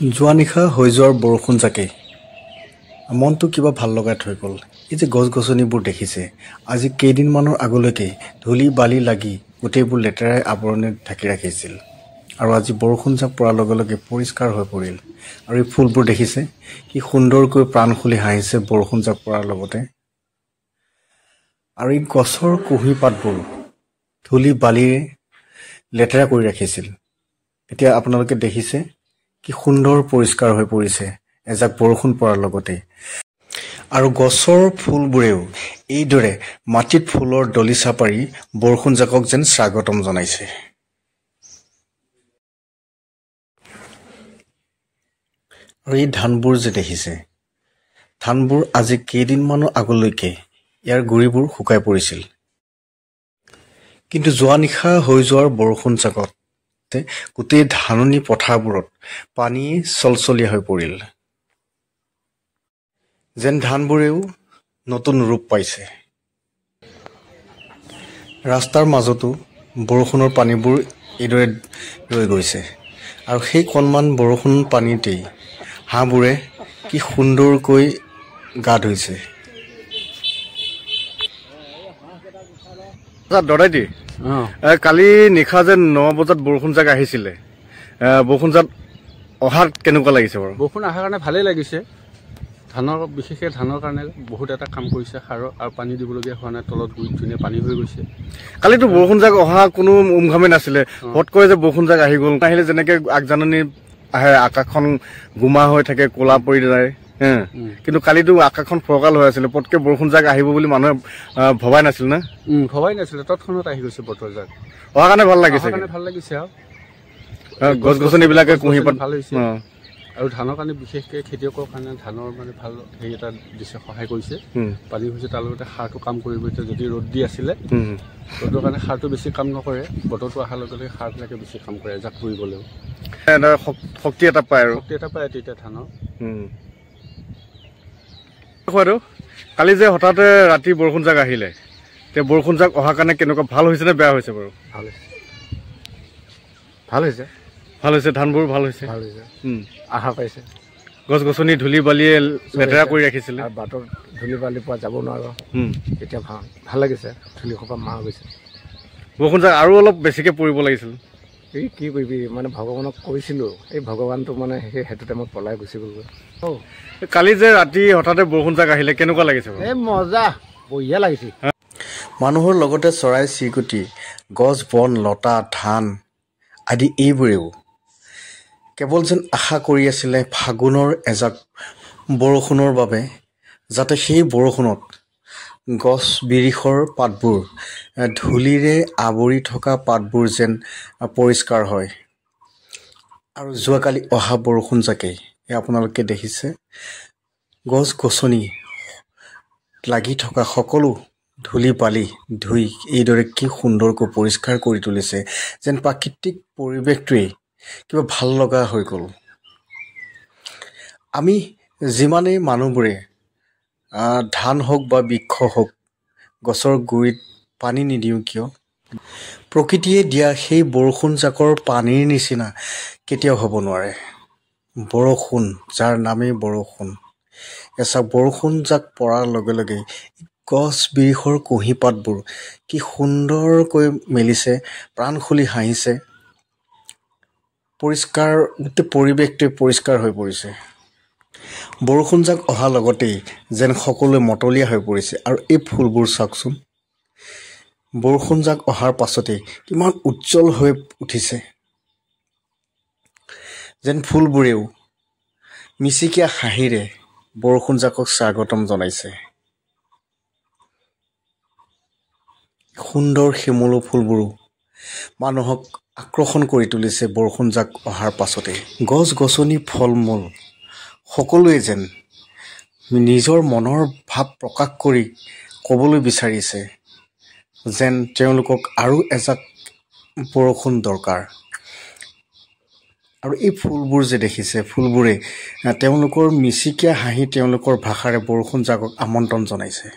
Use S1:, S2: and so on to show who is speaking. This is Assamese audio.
S1: যোৱা নিশা হৈ যোৱাৰ বৰষুণ জাকে মনটো কিবা ভাল লগাই থৈ গ'ল। এই যে গছ গছনিবোৰ দেখিছে, আজি কেইদিনমানৰ আগলৈকে ধূলি বালি লাগি গোটেইবোৰ লেতেৰাই আৱৰণে ঢাকি ৰাখিছিল, আৰু আজি বৰষুণ জাক পৰাৰ লগে লগে পৰিষ্কাৰ হৈ পৰিল। আৰু এই ফুলবোৰ দেখিছে কি সুন্দৰকৈ প্ৰাণ খুলি হাঁহিছে বৰষুণ জাক পৰাৰ লগতে। আৰু এই গছৰ কুঁহি পাতবোৰ ধূলি বালিৰে লেতেৰা কৰি ৰাখিছিল, এতিয়া আপোনালোকে দেখিছে কি সুন্দৰ পৰিষ্কাৰ হৈ পৰিছে এজাক বৰষুণ পৰাৰ লগতে। আৰু গছৰ ফুলবোৰেও এইদৰে মাটিত ফুলৰ দলিচা পাৰি বৰষুণ জাকক যেন স্বাগতম জনাইছে। আৰু এই ধানবোৰ যে দেখিছে, ধানবোৰ আজি কেইদিনমানৰ আগলৈকে ইয়াৰ গুৰিবোৰ শুকাই পৰিছিল, কিন্তু যোৱা নিশা হৈ যোৱাৰ বৰষুণ জাকত গোটেই ধাননি পথাৰবোৰত পানী চলচলীয়া হৈ পৰিল, যেন ধানবোৰেও নতুন ৰূপ পাইছে। ৰাস্তাৰ মাজতো বৰষুণৰ পানীবোৰ এইদৰে ৰৈ গৈছে, আৰু সেই কণমান বৰষুণ পানীতেই হাঁহবোৰে কি সুন্দৰকৈ গা ধুইছে। দদাইটি, কালি নিশা যে 9 বজাত বৰষুণ জাক আহিছিলে, বৰষুণ জাক অহাত কেনেকুৱা লাগিছে বাৰু?
S2: বৰষুণ অহাৰ কাৰণে ভালেই লাগিছে। বিশেষকৈ ধানৰ কাৰণে বহুত এটা কাম কৰিছে। সাৰৰ আৰু পানী দিবলগীয়া হোৱা নাই, তলত গুৰিত ধুনীয়া পানী হৈ গৈছে।
S1: কালিতো বৰষুণ জাক অহা কোনো উমঘামে নাছিলে, পটকৈ যে বৰষুণ জাক আহি গ'ল। আহিলে যেনেকে আগজাননী আহে, আকাশখন গোমা হৈ থাকে, ক'লা পৰি যায়, কিন্তু কালিতো আকাশখন ফৰকাল হৈ আছিলে। পটকৈ বৰষুণ জাক আহিব বুলি মানুহে ভবাই নাছিল না?
S2: ভবাই নাছিলে, তৎক্ষণাত আহি গৈছে বতৰ জাক।
S1: অহাৰ কাৰণে ভাল লাগিছে,
S2: ভাল লাগিছে। আৰু
S1: গছ গছনিবিলাকে কুঁহি পাত
S2: ভাল হৈছে। আৰু ধানৰ কাৰণে বিশেষকৈ খেতিয়কৰ কাৰণে ধানৰ মানে ভাল হেৰি এটা দিছে, সহায় কৰিছে। পানী হৈছে, তাৰ লগতে সাৰটো কাম কৰিব। এতিয়া যদি ৰ'দ দি আছিলে, ৰ'দৰ কাৰণে সাৰটো বেছি কাম নকৰে, বতৰটো অহাৰ লগে লগে সাৰবিলাকে বেছি কাম কৰে, জাক পৰিবলৈও শক্তি এটা পায়। আৰু শক্তি এটা পায় তেতিয়া ধানৰ। কালি যে হঠাতে ৰাতি বৰষুণ জাক আহিলে, এতিয়া বৰষুণ জাক অহাৰ কাৰণে কেনেকুৱা, ভাল হৈছে নে বেয়া হৈছে বাৰু? ভাল হৈছে, ভাল হৈছে,
S1: ভাল হৈছে। ধানবোৰ ভাল হৈছে,
S2: ভাল হৈছে, আশা পাইছে।
S1: গছ গছনি ধূলি বালিয়ে লেতেৰা কৰি ৰাখিছিলে,
S2: আৰু বাটত ধূলি বালি পোৱা যাব নোৱাৰো, এতিয়া ভাল লাগিছে। ধূলি সোপা মাৰ গৈছে।
S1: বৰষুণ জাক আৰু অলপ বেছিকে পৰিব লাগিছিল।
S2: এই কি কৰিবি, মানে ভগৱানক কৈছিলো, এই ভগৱানটো মানে সেইটো টাইমত পলাই গুচি গ'লগৈ।
S1: কালি যে ৰাতি হঠাতে বৰষুণ জাক আহিলে কেনেকুৱা লাগিছে?
S2: এই মজা, বঢ়িয়া লাগিছে।
S1: মানুহৰ লগতে চৰাই চিৰিকটি, গছ বন লতা ধান আদি এইবোৰেও কেৱল যেন আশা কৰি আছিলে ফাগুনৰ এজাক বৰষুণৰ বাবে, যাতে সেই বৰষুণত গছ বিৰিখৰ পাতবোৰ, ধূলিৰে আৱৰি থকা পাতবোৰ যেন পৰিষ্কাৰ হয়। আৰু যোৱাকালি অহা বৰষুণ জাকেই আপোনালোকে দেখিছে, গছ গছনি লাগি থকা সকলো ধূলি বালি ধুই এইদৰে কি সুন্দৰকৈ পৰিষ্কাৰ কৰি তুলিছে, যেন প্ৰাকৃতিক পৰিৱেশটোৱেই কিবা ভাল লগা হৈ গ'ল। আমি যিমানেই মানুহবোৰে ধান হওক বা বৃক্ষ হওক গছৰ গুৰিত পানী নিদিওঁ কিয়, প্ৰকৃতিয়ে দিয়া সেই বৰষুণ জাকৰ পানীৰ নিচিনা কেতিয়াও হ'ব নোৱাৰে। বৰষুণ, যাৰ নামেই বৰষুণ, এচাক বৰষুণ জাক পৰাৰ লগে লগে গছ বিৰিখৰ কুঁহি পাতবোৰ কি সুন্দৰকৈ মেলিছে, প্ৰাণ খুলি হাঁহিছে, পৰিষ্কাৰ, গোটেই পৰিৱেশটোৱে পৰিষ্কাৰ হৈ পৰিছে। বৰষুণ জাক অহাৰ লগতেই যেন সকলোৱে মতলীয়া হৈ পৰিছে। আৰু এই ফুলবোৰ চাওকচোন, বৰষুণ জাক অহাৰ পাছতেই কিমান উজ্জ্বল হৈ উঠিছে, যেন ফুলবোৰেও মিচিকীয়া হাঁহিৰে বৰষুণ জাকক স্বাগতম জনাইছে। সুন্দৰ শিমলু ফুলবোৰো মানুহক আকৰ্ষণ কৰি তুলিছে বৰষুণ জাক অহাৰ পাছতে। গছ গছনি ফল মূল সকলোৱে যেন নিজৰ মনৰ ভাৱ প্ৰকাশ কৰি ক'বলৈ বিচাৰিছে যেন তেওঁলোকক আৰু এজাক বৰষুণ দৰকাৰ। আৰু এই ফুলবোৰ যে দেখিছে, ফুলবোৰে তেওঁলোকৰ মিচিকীয়া হাঁহি, তেওঁলোকৰ ভাষাৰে বৰষুণ জাকক আমন্ত্ৰণ জনাইছে।